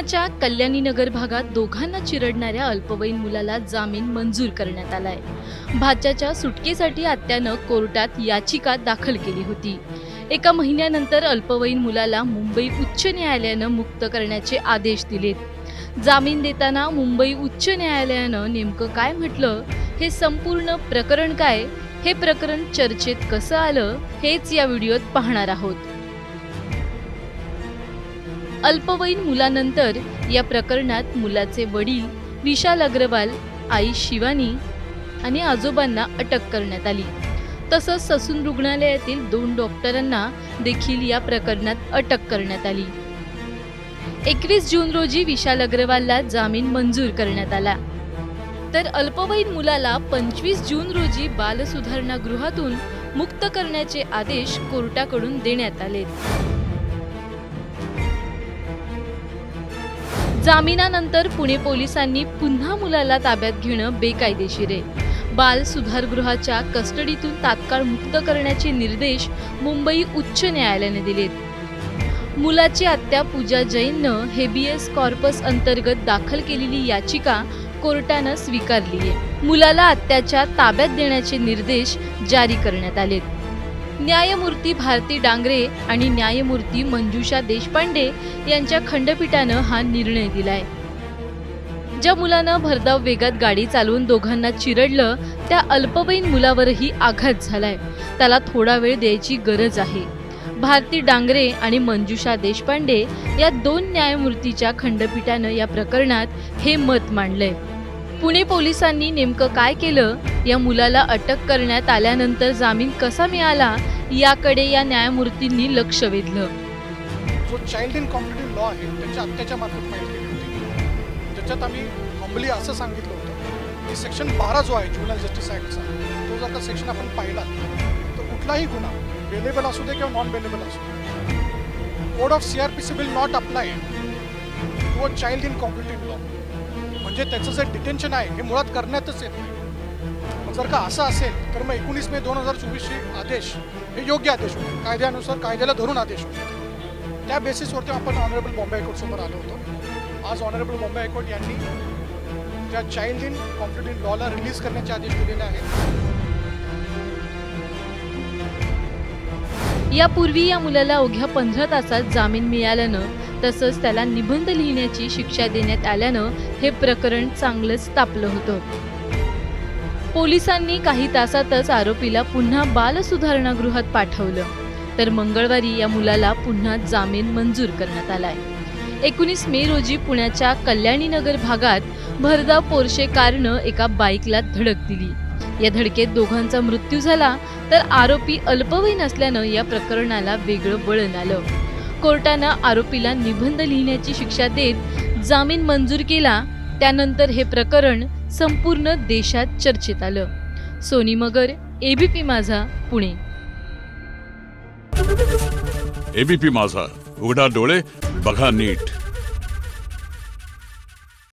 पुण्याच्या कल्याणीनगर भागात दोघांना चिरडणाऱ्या अल्पवयीन मुलाला जामीन मंजूर करण्यात आलाय। भाच्याच्या सुटकेसाठी आत्यानं कोर्टात याचिका दाखल केली होती। एका महिन्यानंतर अल्पवयीन मुलाला मुंबई उच्च न्यायालयानं मुक्त करण्याचे आदेश दिलेत। जामीन देताना मुंबई उच्च न्यायालयानं नेमकं काय म्हटलं, हे संपूर्ण प्रकरण काय, हे प्रकरण चर्चेत कसं आलं, हेच या व्हिडिओत पाहणार आहोत। अल्पवयीन मुलानंतर या प्रकरणात मुलाचे वडील विशाल अग्रवाल, आई शिवानी आणि आजोबांना अटक करण्यात आली। तसंच ससून रुग्णालयातील 2 डॉक्टरांना देखील या प्रकरणात अटक करण्यात आली। 21 जून रोजी विशाल अग्रवालला जामीन मंजूर करण्यात आला, तर अल्पवयीन मुलाला 25 जून रोजी बालसुधारणा गृहातून मुक्त करण्याचे आदेश कोर्टाकडून देण्यात आले। जामिनानंतर पुणे पोलिसांनी पुन्हा मुलाला ताब्यात घेणं बेकायदेशीर आहे। बाल सुधारगृहाच्या कस्टडीतून तात्काळ मुक्त करण्याचे निर्देश मुंबई उच्च न्यायालयाने दिलेत। मुलाची आत्या पूजा जैननं हेबियस कॉर्पस अंतर्गत दाखल केलेली याचिका कोर्टानं स्वीकारली आहे। मुलाला आत्याच्या ताब्यात देण्याचे निर्देश जारी करण्यात आलेत। न्यायमूर्ती भारती डांगरे आणि न्यायमूर्ती मंजुषा देशपांडे यांच्या खंडपीठानं हा निर्णय दिलाय। ज्या मुलानं भरधाव वेगात गाडी चालवून दोघांना चिरडलं, त्या अल्पवयीन मुलावरही आघात झालाय। त्याला थोडा वेळ द्यायची गरज आहे। भारती डांगरे आणि मंजुषा देशपांडे या 2 न्यायमूर्तीच्या खंडपीठानं या प्रकरणात हे मत मांडलंय। पुणे पोलिसांनी नेमकं काय केलं, या मुलाला अटक करण्यात आल्यानंतर जामीन कसा मिळाला, याकडे या न्यायमूर्तींनी लक्ष वेधलं। जो चाइल्ड इन कॉम्पिटिटिव्ह लॉ आहे त्याच्या आत्याच्या मार्फत फाईल केली होती, ज्याच्यात आम्ही हंबली असं सांगितलं होतं की सेक्शन 12 जो आहे ज्युव्हेनाइल जस्टिस ॲक्टचा, तो जर का सेक्शन आपण पाहिला तर कुठलाही गुन्हा बेलेबल असू दे किंवा नॉन बेलेबल असू दे, code of CRPC will not apply to a child in competitive law. म्हणजे त्याचं जे डिटेन्शन आहे हे मुळात करण्यातच येत नाही। पण जर का असं असेल तर मग 19 मे 2024 आदेश हे योग्य आदेश होते, कायद्यानुसार कायद्याला धरून आदेश होते। त्या बेसिसवरती आपण ऑनरेबल बॉम्बे हायकोर्टसमोर आलो होतो। आज ऑनरेबल बॉम्बे हायकोर्ट यांनी त्या चाइल्ड इन कॉम्पिटिटिव्ह लॉला रिलीज करण्याचे आदेश दिलेले आहेत। यापूर्वी या मुलाला अवघ्या 15 तासात जामीन मिळाल्यानं, तसंच त्याला निबंध लिहिण्याची शिक्षा देण्यात आल्यानं हे प्रकरण चांगलंच तापलं होतं। पोलिसांनी काही तासातच आरोपीला पुन्हा बालसुधारणा गृहात पाठवलं, तर मंगळवारी या मुलाला पुन्हा जामीन मंजूर करण्यात आलाय। 19 मे रोजी पुण्याच्या कल्याणीनगर भागात भरधाव पोर्शे कारनं एका बाईकला धडक दिली। या धडकेत दोघांचा मृत्यू झाला, तर आरोपी अल्पवयीन असल्यानं या प्रकरणाला वेगळं वळण आलं। कोर्टानं आरोपीला निबंध लिहिण्याची शिक्षा देत जामीन मंजूर केला। त्यानंतर हे प्रकरण संपूर्ण देशात चर्चेत आलं। सोनी मगर, ABP माझा, पुणे। ABP माझा, उघडा डोळे बघा नीट।